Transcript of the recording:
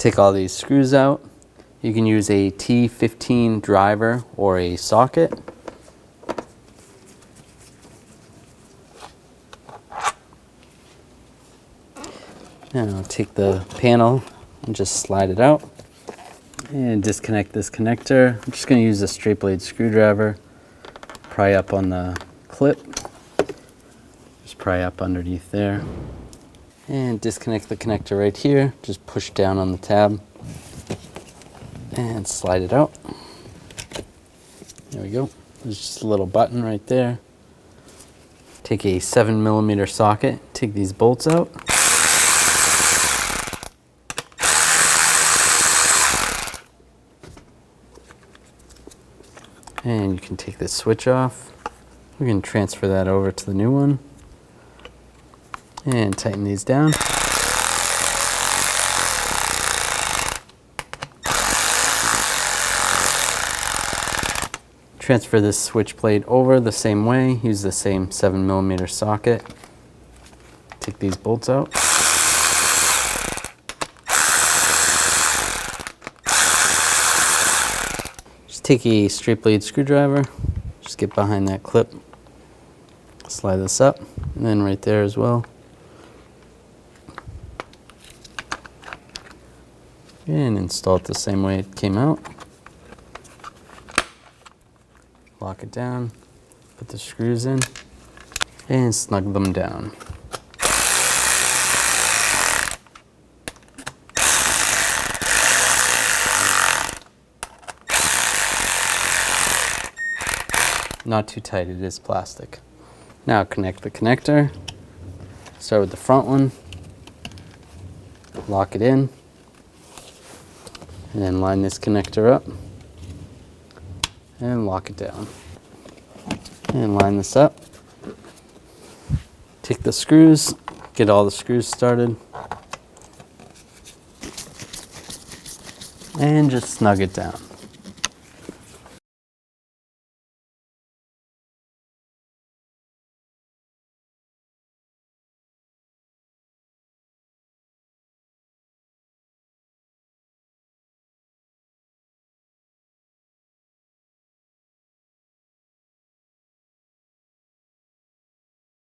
Take all these screws out. You can use a T15 driver or a socket. And I'll take the panel and just slide it out and disconnect this connector. I'm just going to use a straight blade screwdriver, pry up on the clip, just pry up underneath there, and disconnect the connector right here. Just push down on the tab and slide it out. There we go. There's just a little button right there. Take a 7mm socket, take these bolts out. And you can take this switch off. We can transfer that over to the new one and tighten these down. Transfer this switch plate over the same way. Use the same 7mm socket. Take these bolts out. Take a straight blade screwdriver, just get behind that clip, slide this up, and then right there as well. And install it the same way it came out. Lock it down, put the screws in, and snug them down. Not too tight, it is plastic. Now connect the connector. Start with the front one. Lock it in. And then line this connector up. And lock it down. And line this up. Take the screws, get all the screws started. And just snug it down.